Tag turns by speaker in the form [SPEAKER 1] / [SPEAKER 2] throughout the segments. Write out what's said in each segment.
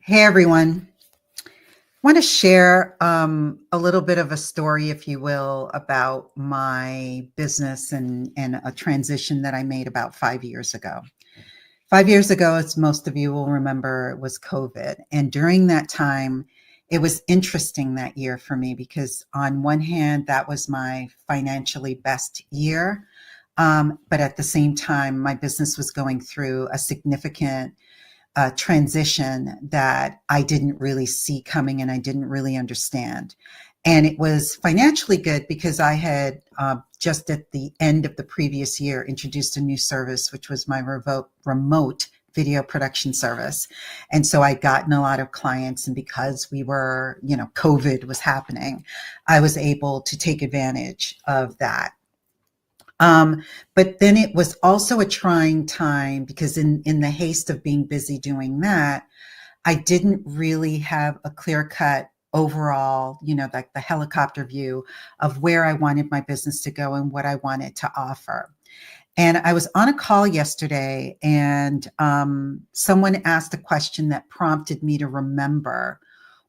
[SPEAKER 1] Hey everyone. I want to share a little bit of a story, if you will, about my business and a transition that I made about 5 years ago. 5 years ago, as most of you will remember, it was COVID. And during that time, it was interesting that year for me because on one hand, that was my financially best year. But at the same time, my business was going through a significant transition that I didn't really see coming and I didn't really understand. And it was financially good because I had just at the end of the previous year introduced a new service, which was my remote video production service. And so I'd gotten a lot of clients. And because we were, COVID was happening, I was able to take advantage of that. But then it was also a trying time because in the haste of being busy doing that, I didn't really have a clear cut overall, like the helicopter view of where I wanted my business to go and what I wanted to offer. And I was on a call yesterday and someone asked a question that prompted me to remember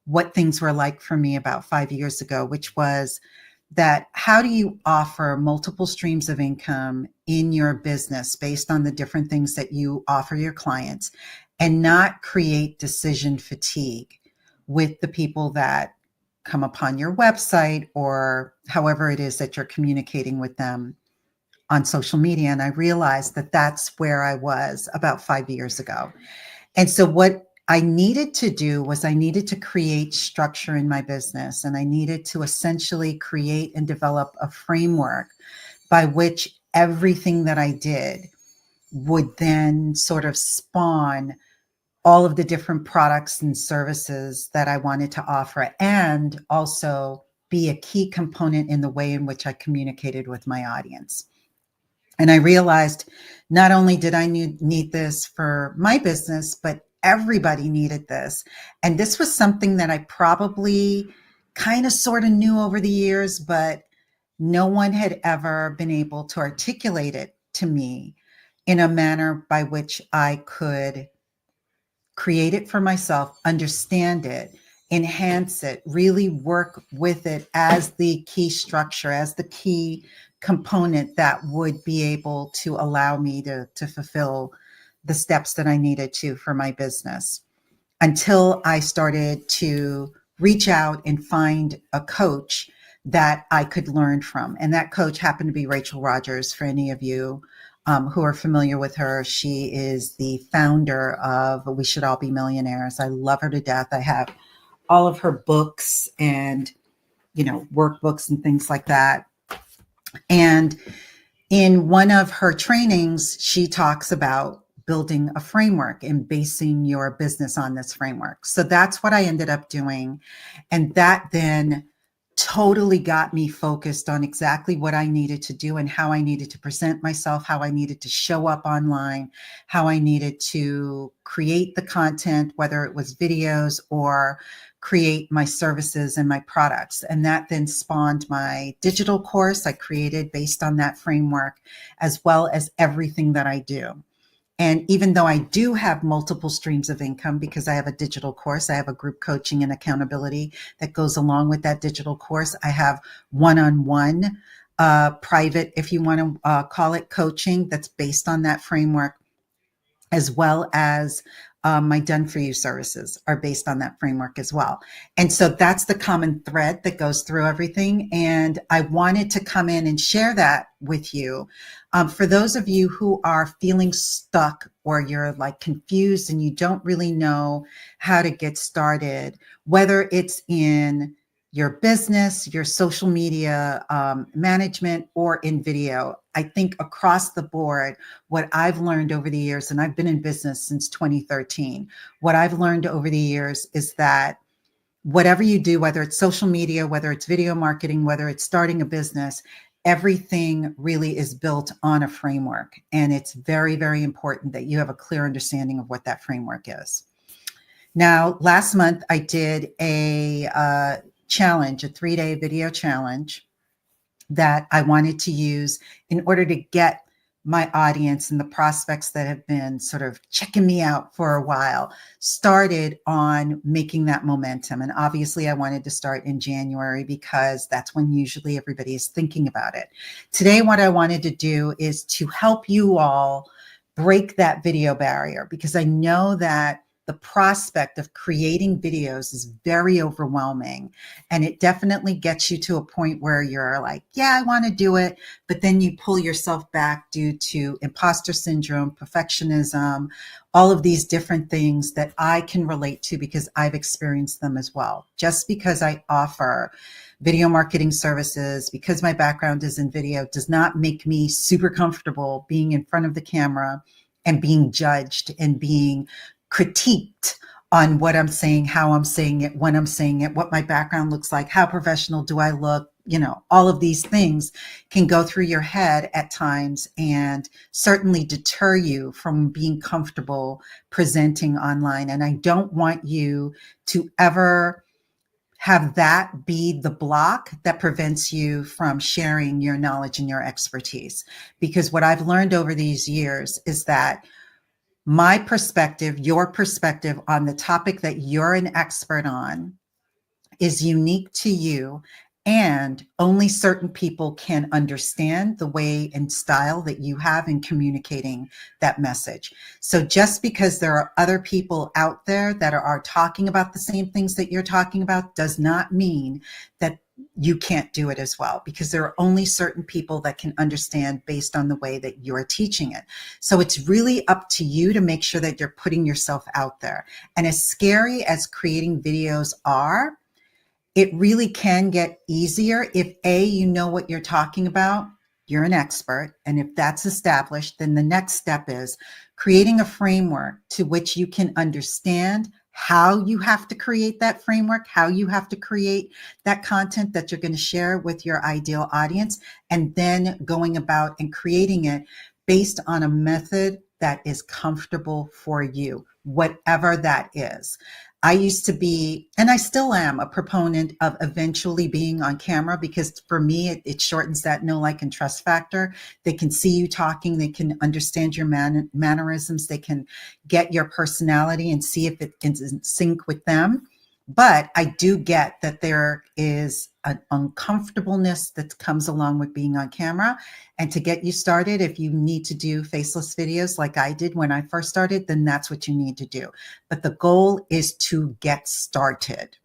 [SPEAKER 1] what things were like for me about 5 years ago, which was, that how do you offer multiple streams of income in your business based on the different things that you offer your clients and not create decision fatigue with the people that come upon your website or however it is that you're communicating with them on social media. And I realized that that's where I was about 5 years ago. And so what I needed to do was I needed to create structure in my business, and I needed to essentially create and develop a framework by which everything that I did would then sort of spawn all of the different products and services that I wanted to offer, and also be a key component in the way in which I communicated with my audience. And I realized not only did I need this for my business, but everybody needed this. And this was something that I probably kind of sort of knew over the years, but no one had ever been able to articulate it to me in a manner by which I could create it for myself, understand it, enhance it, really work with it as the key structure, as the key component that would be able to allow me to fulfill the steps that I needed to for my business, until I started to reach out and find a coach that I could learn from. And that coach happened to be Rachel Rogers. For any of you who are familiar with her, she is the founder of We Should All Be Millionaires. I love her to death. I have all of her books and, workbooks and things like that. And in one of her trainings, she talks about building a framework and basing your business on this framework. So that's what I ended up doing. And that then totally got me focused on exactly what I needed to do and how I needed to present myself, how I needed to show up online, how I needed to create the content, whether it was videos or create my services and my products. And that then spawned my digital course I created based on that framework, as well as everything that I do. And even though I do have multiple streams of income because I have a digital course, I have a group coaching and accountability that goes along with that digital course. I have one-on-one private, if you want to call it, coaching that's based on that framework, as well as my done for you services are based on that framework as well. And so that's the common thread that goes through everything. And I wanted to come in and share that with you. For those of you who are feeling stuck or you're like confused and you don't really know how to get started, whether it's in your business, your social media management, or in video, I think across the board, what I've learned over the years, and I've been in business since 2013, what I've learned over the years is that whatever you do, whether it's social media, whether it's video marketing, whether it's starting a business, everything really is built on a framework. And it's very, very important that you have a clear understanding of what that framework is. Now, last month, I did a challenge, a 3-day video challenge that I wanted to use in order to get my audience and the prospects that have been sort of checking me out for a while started on making that momentum. And obviously, I wanted to start in January because that's when usually everybody is thinking about it. Today, what I wanted to do is to help you all break that video barrier, because I know that the prospect of creating videos is very overwhelming, and it definitely gets you to a point where you're like, yeah, I want to do it, but then you pull yourself back due to imposter syndrome, perfectionism, all of these different things that I can relate to because I've experienced them as well. Just because I offer video marketing services, because my background is in video, does not make me super comfortable being in front of the camera and being judged and being critiqued on what I'm saying, how I'm saying it, when I'm saying it, what my background looks like, how professional do I look, all of these things can go through your head at times and certainly deter you from being comfortable presenting online. And I don't want you to ever have that be the block that prevents you from sharing your knowledge and your expertise. Because what I've learned over these years is that my perspective, your perspective on the topic that you're an expert on is unique to you, and only certain people can understand the way and style that you have in communicating that message. So just because there are other people out there that are talking about the same things that you're talking about does not mean that you can't do it as well, because there are only certain people that can understand based on the way that you're teaching it. So it's really up to you to make sure that you're putting yourself out there. And as scary as creating videos are, it really can get easier if you know what you're talking about, you're an expert. And if that's established, then the next step is creating a framework to which you can understand how you have to create that framework, how you have to create that content that you're going to share with your ideal audience, and then going about and creating it based on a method that is comfortable for you, whatever that is. I used to be, and I still am, a proponent of eventually being on camera, because for me, it shortens that know, like, and trust factor. They can see you talking. They can understand your mannerisms. They can get your personality and see if it is in sync with them. But I do get that there is an uncomfortableness that comes along with being on camera. And to get you started, if you need to do faceless videos like I did when I first started, then that's what you need to do. But the goal is to get started.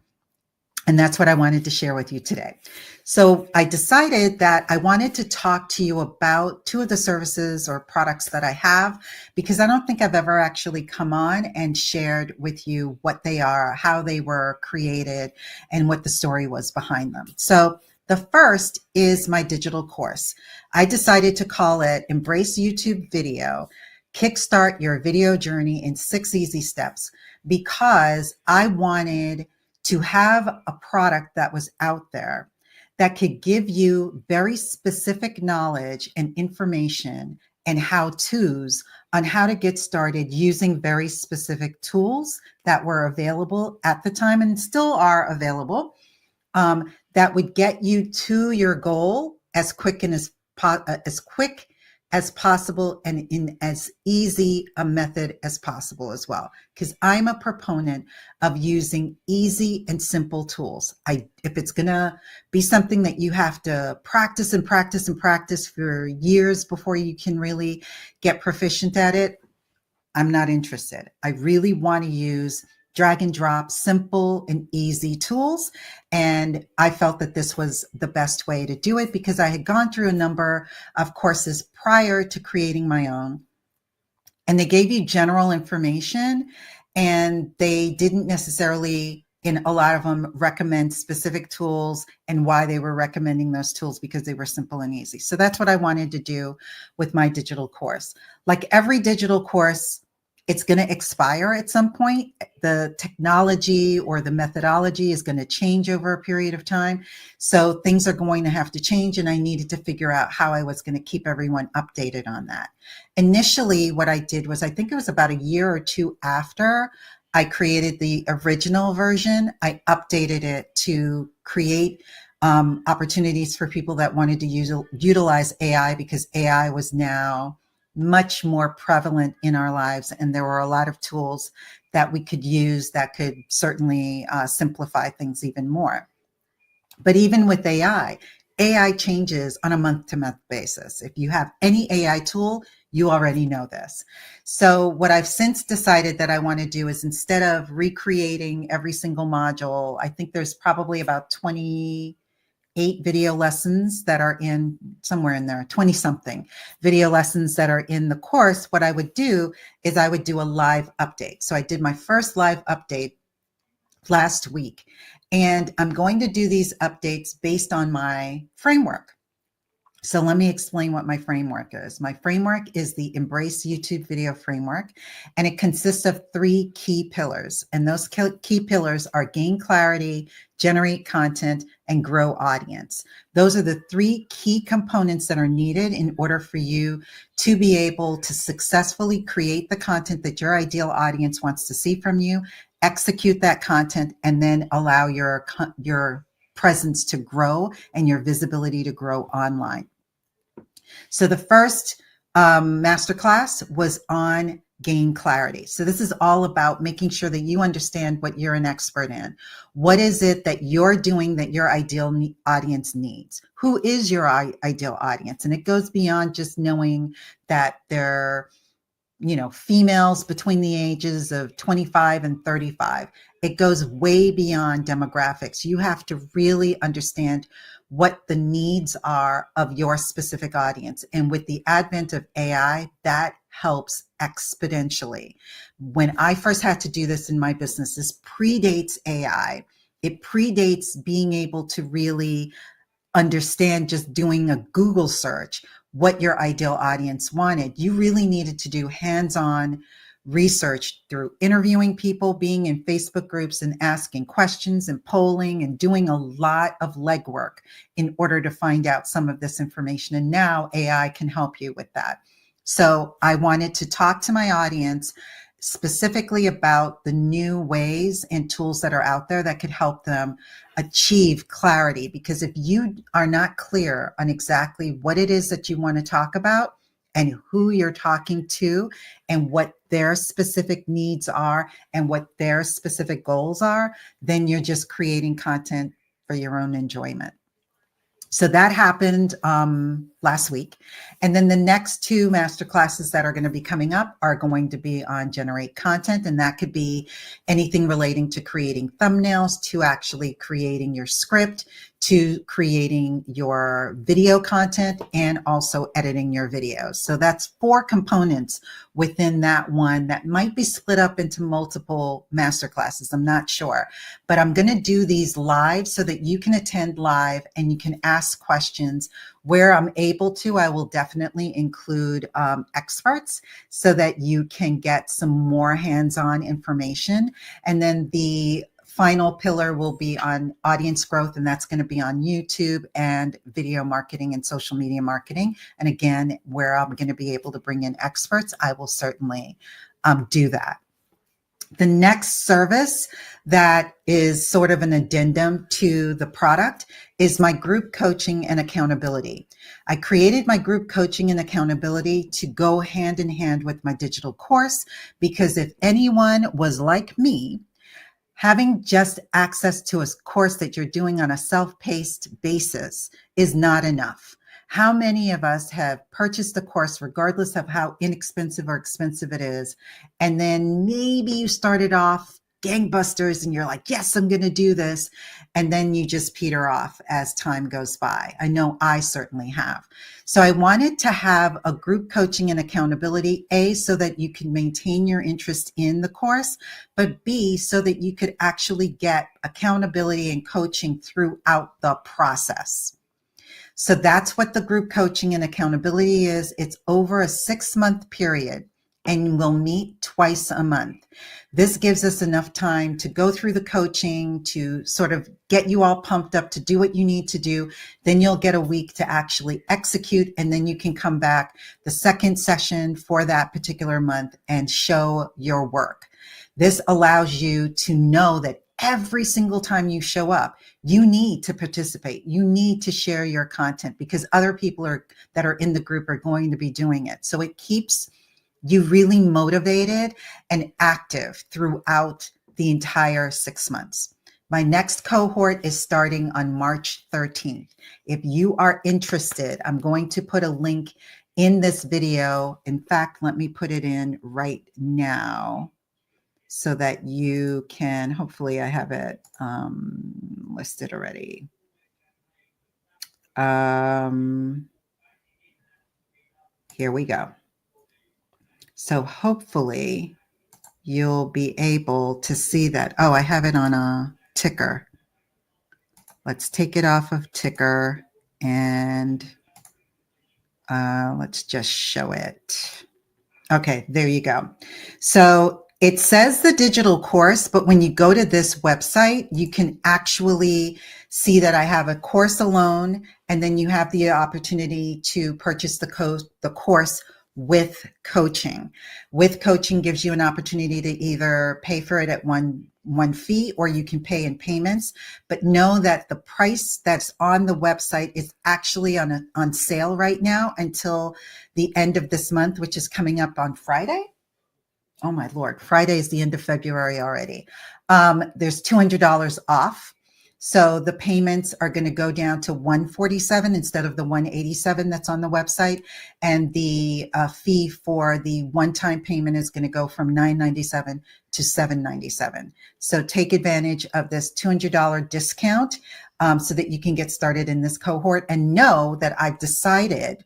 [SPEAKER 1] And that's what I wanted to share with you today. So I decided that I wanted to talk to you about two of the services or products that I have, because I don't think I've ever actually come on and shared with you what they are, how they were created, and what the story was behind them. So the first is my digital course. I decided to call it Embrace YouTube Video, Kickstart Your Video Journey in 6 Easy Steps, because I wanted to have a product that was out there that could give you very specific knowledge and information and how-tos on how to get started using very specific tools that were available at the time and still are available, that would get you to your goal as quick as possible and in as easy a method as possible as well. Because I'm a proponent of using easy and simple tools. If it's going to be something that you have to practice and practice and practice for years before you can really get proficient at it, I'm not interested. I really want to use drag and drop, simple and easy tools. And I felt that this was the best way to do it, because I had gone through a number of courses prior to creating my own. And they gave you general information, and they didn't necessarily, in a lot of them, recommend specific tools and why they were recommending those tools, because they were simple and easy. So that's what I wanted to do with my digital course. Like every digital course, it's going to expire at some point. The technology or the methodology is going to change over a period of time. So things are going to have to change, and I needed to figure out how I was going to keep everyone updated on that. Initially, what I did was, I think it was about a year or two after I created the original version, I updated it to create opportunities for people that wanted to utilize AI, because AI was now much more prevalent in our lives. And there were a lot of tools that we could use that could certainly simplify things even more. But even with AI changes on a month-to-month basis. If you have any AI tool, you already know this. So what I've since decided that I want to do is, instead of recreating every single module, I think there's probably about 28 video lessons that are in somewhere in there, 20 something video lessons that are in the course. What I would do is I would do a live update. So I did my first live update last week, and I'm going to do these updates based on my framework. So let me explain what my framework is. My framework is the Embrace YouTube Video Framework, and it consists of 3 key pillars. And those key pillars are gain clarity, generate content, and grow audience. Those are the 3 key components that are needed in order for you to be able to successfully create the content that your ideal audience wants to see from you, execute that content, and then allow your presence to grow and your visibility to grow online. So the first masterclass was on gain clarity. So this is all about making sure that you understand what you're an expert in. What is it that you're doing that your ideal audience needs? Who is your ideal audience? And it goes beyond just knowing that they're, females between the ages of 25 and 35. It goes way beyond demographics. You have to really understand what the needs are of your specific audience. And with the advent of AI, that helps exponentially. When I first had to do this in my business, this predates AI. It predates being able to really understand just doing a Google search what your ideal audience wanted. You really needed to do hands-on research through interviewing people, being in Facebook groups and asking questions and polling and doing a lot of legwork in order to find out some of this information. And now AI can help you with that. So I wanted to talk to my audience specifically about the new ways and tools that are out there that could help them achieve clarity. Because if you are not clear on exactly what it is that you want to talk about and who you're talking to and what their specific needs are and what their specific goals are, then you're just creating content for your own enjoyment. So that happened last week. And then the next 2 masterclasses that are going to be coming up are going to be on generate content. And that could be anything relating to creating thumbnails, to actually creating your script, to creating your video content, and also editing your videos. So that's 4 components within that one that might be split up into multiple masterclasses. I'm not sure, but I'm going to do these live so that you can attend live and you can ask questions. Where I'm able to, I will definitely include experts so that you can get some more hands-on information. And then the final pillar will be on audience growth, and that's going to be on YouTube and video marketing and social media marketing. And again, where I'm going to be able to bring in experts, I will certainly do that. The next service that is sort of an addendum to the product is my group coaching and accountability. I created my group coaching and accountability to go hand in hand with my digital course, because if anyone was like me, having just access to a course that you're doing on a self-paced basis is not enough. How many of us have purchased a course, regardless of how inexpensive or expensive it is, and then maybe you started off gangbusters and you're like, yes, I'm going to do this. And then you just peter off as time goes by. I know I certainly have. So I wanted to have a group coaching and accountability, A, so that you can maintain your interest in the course, but B, so that you could actually get accountability and coaching throughout the process. So that's what the group coaching and accountability is. It's over a 6-month period, and we'll meet twice a month. This gives us enough time to go through the coaching, to sort of get you all pumped up to do what you need to do. Then you'll get a week to actually execute, and then you can come back the second session for that particular month and show your work. This allows you to know that every single time you show up, you need to participate. You need to share your content because other people that are in the group are going to be doing it. So it keeps you really motivated and active throughout the entire 6 months. My next cohort is starting on March 13th. If you are interested, I'm going to put a link in this video. In fact, let me put it in right now so that you can, hopefully I have it listed already. Here we go. So hopefully you'll be able to see that. Oh, I have it on a ticker. Let's take it off of ticker and let's just show it. Okay, there you go. So it says the digital course, but when you go to this website, you can actually see that I have a course alone, and then you have the opportunity to purchase the course with coaching. With coaching gives you an opportunity to either pay for it at one fee, or you can pay in payments. But know that the price that's on the website is actually on sale right now until the end of this month, which is coming up on Friday. Oh my Lord, Friday is the end of February already. There's $200 off. So the payments are going to go down to $147 instead of the $187 that's on the website. And the fee for the one-time payment is going to go from $997 to $797. So take advantage of this $200 discount so that you can get started in this cohort, and know that I've decided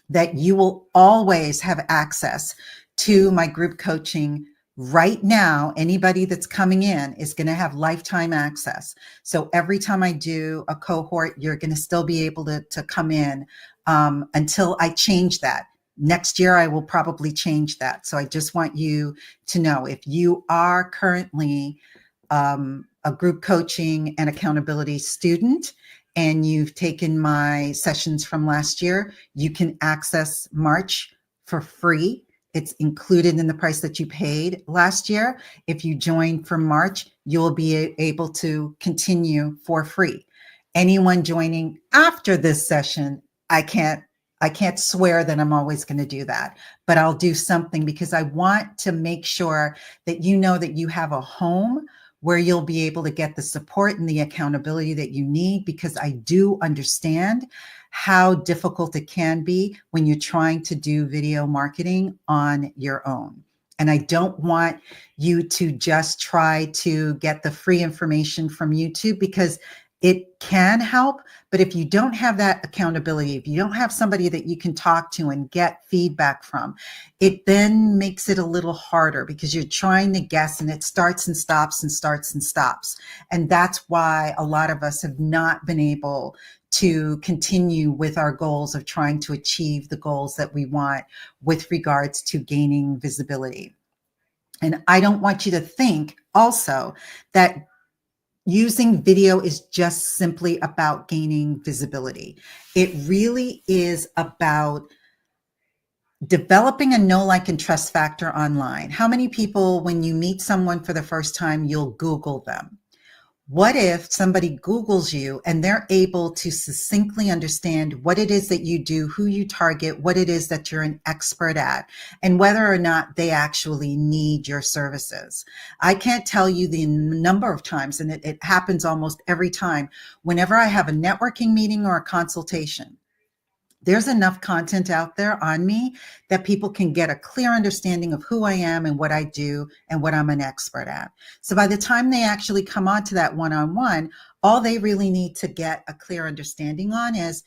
[SPEAKER 1] that you will always have access to my group coaching. Right now, anybody that's coming in is going to have lifetime access. So every time I do a cohort, you're going to still be able to come in until I change that. Next year, I will probably change that. So I just want you to know, if you are currently a group coaching and accountability student, and you've taken my sessions from last year, you can access March for free. It's included in the price that you paid last year. If you join for March, you'll be able to continue for free. Anyone joining after this session, I can't swear that I'm always going to do that, but I'll do something, because I want to make sure that you know that you have a home where you'll be able to get the support and the accountability that you need, because I do understand how difficult it can be when you're trying to do video marketing on your own. And I don't want you to just try to get the free information from YouTube, because it can help. But if you don't have that accountability, if you don't have somebody that you can talk to and get feedback from, it then makes it a little harder, because you're trying to guess, and it starts and stops and starts and stops. And that's why a lot of us have not been able to continue with our goals of trying to achieve the goals that we want with regards to gaining visibility. And I don't want you to think also that using video is just simply about gaining visibility. It really is about developing a know, like, and trust factor online. How many people, when you meet someone for the first time, you'll Google them? What if somebody Googles you and they're able to succinctly understand what it is that you do, who you target, what it is that you're an expert at, and whether or not they actually need your services? I can't tell you the number of times, and it happens almost every time, whenever I have a networking meeting or a consultation, there's enough content out there on me that people can get a clear understanding of who I am and what I do and what I'm an expert at. So by the time they actually come on to that one-on-one, all they really need to get a clear understanding on is,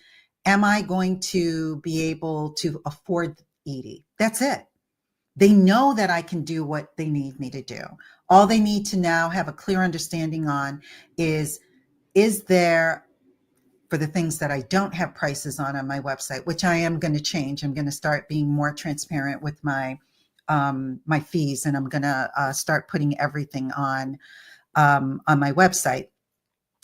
[SPEAKER 1] am I going to be able to afford Edie? That's it. They know that I can do what they need me to do. All they need to now have a clear understanding on is there, for the things that I don't have prices on my website, which I am going to change. I'm going to start being more transparent with my my fees, and I'm going to start putting everything on my website.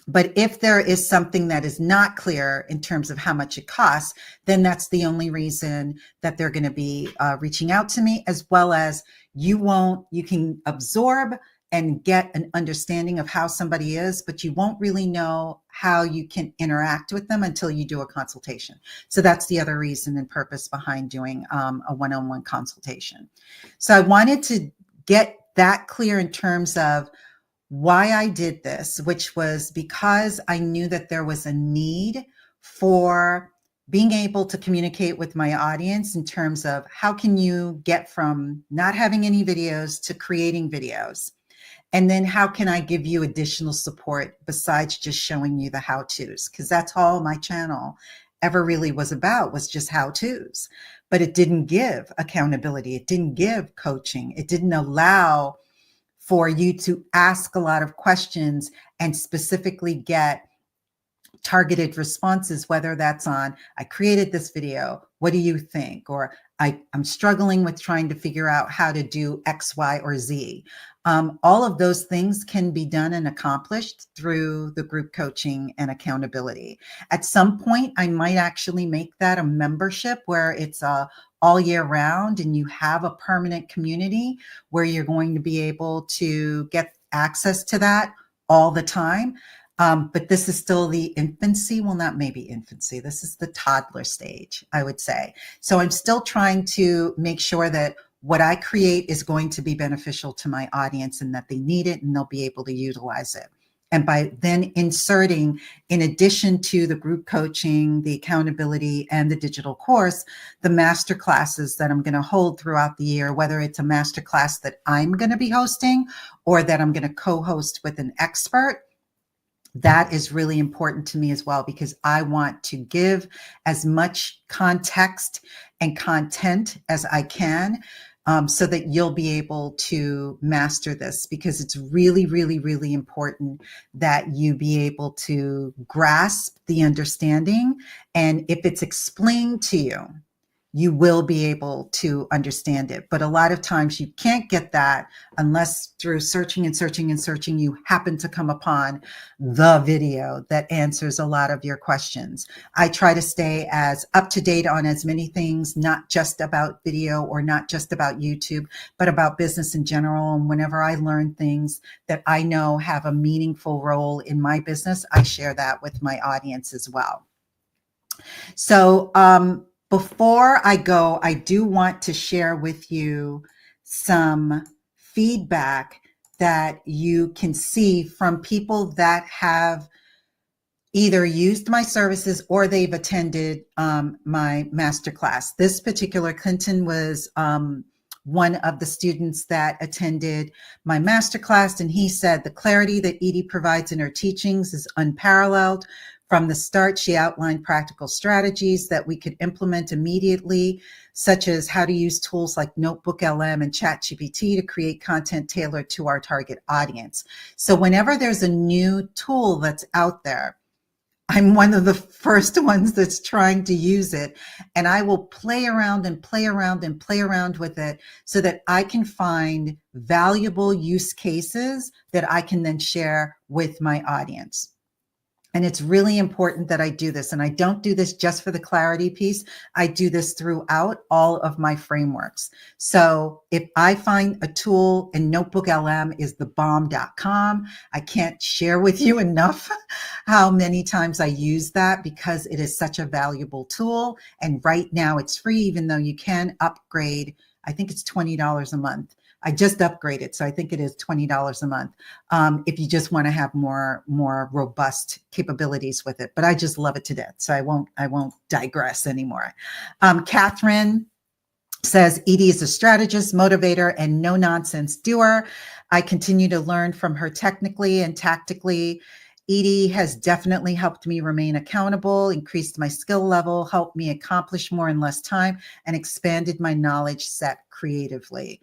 [SPEAKER 1] But if there is something that is not clear in terms of how much it costs, then that's the only reason that they're going to be reaching out to me, as well as you can absorb and get an understanding of how somebody is, but you won't really know how you can interact with them until you do a consultation. So that's the other reason and purpose behind doing a one-on-one consultation. So I wanted to get that clear in terms of why I did this, which was because I knew that there was a need for being able to communicate with my audience in terms of how can you get from not having any videos to creating videos? And then how can I give you additional support besides just showing you the how-tos? Because that's all my channel ever really was about, was just how-tos. But it didn't give accountability. It didn't give coaching. It didn't allow for you to ask a lot of questions and specifically get targeted responses, whether that's on, I created this video, what do you think? Or I'm struggling with trying to figure out how to do X, Y, or Z. All of those things can be done and accomplished through the group coaching and accountability. At some point, I might actually make that a membership where it's all year round and you have a permanent community where you're going to be able to get access to that all the time. But this is still the infancy. Well, not maybe infancy. This is the toddler stage, I would say. So I'm still trying to make sure that what I create is going to be beneficial to my audience and that they need it and they'll be able to utilize it. And by then inserting, in addition to the group coaching, the accountability, and the digital course, the masterclasses that I'm going to hold throughout the year, whether it's a masterclass that I'm going to be hosting or that I'm going to co-host with an expert. That is really important to me as well, because I want to give as much context and content as I can so that you'll be able to master this, because it's really, really, really important that you be able to grasp the understanding. And if it's explained to you, you will be able to understand it. But a lot of times you can't get that unless through searching and searching and searching, you happen to come upon the video that answers a lot of your questions. I try to stay as up to date on as many things, not just about video or not just about YouTube, but about business in general. And whenever I learn things that I know have a meaningful role in my business, I share that with my audience as well. So, before I go, I do want to share with you some feedback that you can see from people that have either used my services or they've attended my masterclass. This particular Clinton was one of the students that attended my masterclass, and he said the clarity that Edie provides in her teachings is unparalleled. From the start, she outlined practical strategies that we could implement immediately, such as how to use tools like Notebook LM and ChatGPT to create content tailored to our target audience. So whenever there's a new tool that's out there, I'm one of the first ones that's trying to use it, and I will play around and play around and play around with it so that I can find valuable use cases that I can then share with my audience. And it's really important that I do this. And I don't do this just for the clarity piece. I do this throughout all of my frameworks. So if I find a tool, and Notebook LM is the bomb.com, I can't share with you enough how many times I use that, because it is such a valuable tool. And right now it's free, even though you can upgrade. I think it's $20 a month. I just upgraded, so I think it is $20 a month if you just want to have more robust capabilities with it. But I just love it to death, so I won't digress anymore. Catherine says, Edie is a strategist, motivator, and no-nonsense doer. I continue to learn from her technically and tactically. Edie has definitely helped me remain accountable, increased my skill level, helped me accomplish more in less time, and expanded my knowledge set creatively.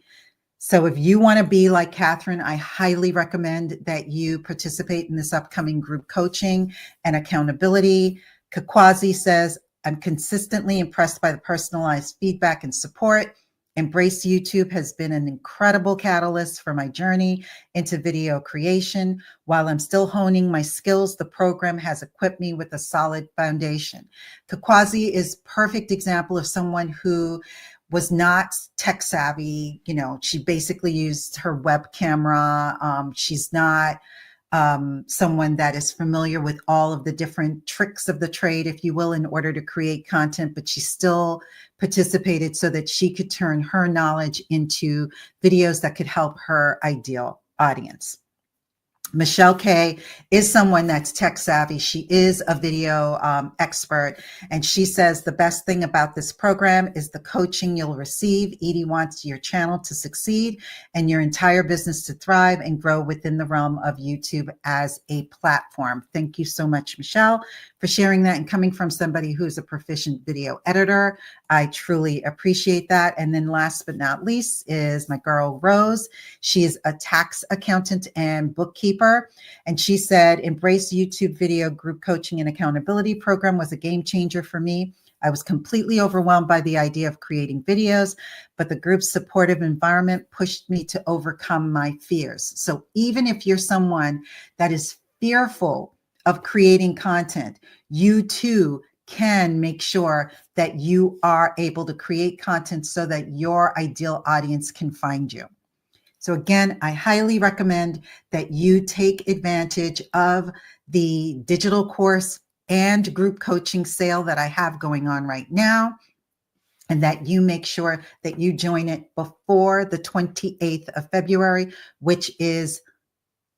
[SPEAKER 1] So if you want to be like Catherine, I highly recommend that you participate in this upcoming group coaching and accountability. Kakwazi says, I'm consistently impressed by the personalized feedback and support. Embrace YouTube has been an incredible catalyst for my journey into video creation. While I'm still honing my skills, the program has equipped me with a solid foundation. Kakwazi is a perfect example of someone who was not tech savvy. You know, she basically used her web camera. She's not someone that is familiar with all of the different tricks of the trade, if you will, in order to create content, but she still participated so that she could turn her knowledge into videos that could help her ideal audience. Michelle K is someone that's tech savvy. She is a video expert. And she says the best thing about this program is the coaching you'll receive. Edie wants your channel to succeed and your entire business to thrive and grow within the realm of YouTube as a platform. Thank you so much, Michelle, for sharing that and coming from somebody who's a proficient video editor. I truly appreciate that. And then last but not least is my girl, Rose. She is a tax accountant and bookkeeper. And she said, embrace YouTube video group coaching and accountability program was a game changer for me. I was completely overwhelmed by the idea of creating videos, but the group's supportive environment pushed me to overcome my fears. So even if you're someone that is fearful of creating content, you too can make sure that you are able to create content so that your ideal audience can find you. So again, I highly recommend that you take advantage of the digital course and group coaching sale that I have going on right now, and that you make sure that you join it before the 28th of February, which is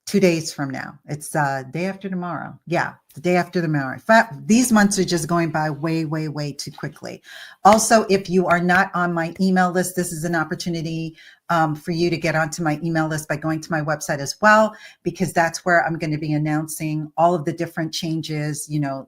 [SPEAKER 1] 2 days from now. It's day after tomorrow. Yeah, the day after tomorrow. In fact, these months are just going by way, way, way too quickly. Also, if you are not on my email list, this is an opportunity for you to get onto my email list by going to my website as well, because that's where I'm going to be announcing all of the different changes, you know,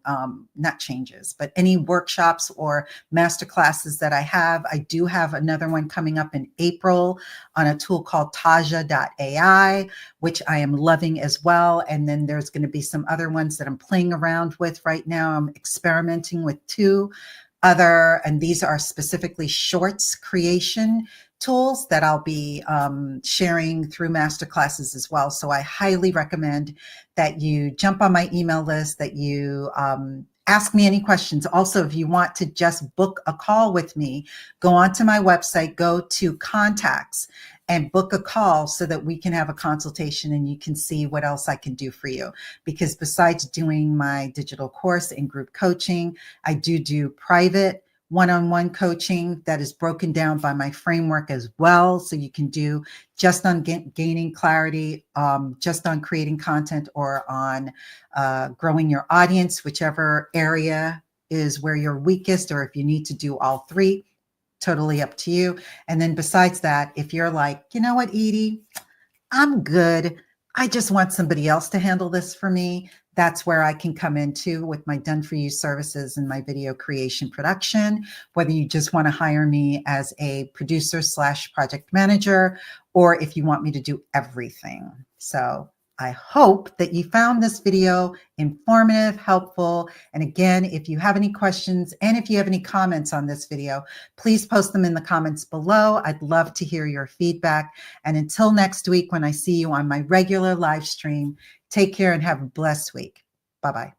[SPEAKER 1] not changes, but any workshops or masterclasses that I have. I do have another one coming up in April on a tool called Taja.ai, which I am loving as well. And then there's going to be some other ones that I'm playing around with right now. I'm experimenting with 2 other, and these are specifically shorts creation tools that I'll be sharing through masterclasses as well. So I highly recommend that you jump on my email list, that you ask me any questions. Also, if you want to just book a call with me, go onto my website, go to contacts and book a call so that we can have a consultation and you can see what else I can do for you. Because besides doing my digital course and group coaching, I do private one-on-one coaching that is broken down by my framework as well. So you can do just on gaining clarity, just on creating content, or on growing your audience, whichever area is where you're weakest, or if you need to do all 3, totally up to you. And then besides that, if you're like, you know what, Edie, I'm good, I just want somebody else to handle this for me, that's where I can come into with my done for you services and my video creation production, whether you just want to hire me as a producer / project manager, or if you want me to do everything. So I hope that you found this video informative, helpful. And again, if you have any questions and if you have any comments on this video, please post them in the comments below. I'd love to hear your feedback. And until next week, when I see you on my regular live stream, take care and have a blessed week. Bye-bye.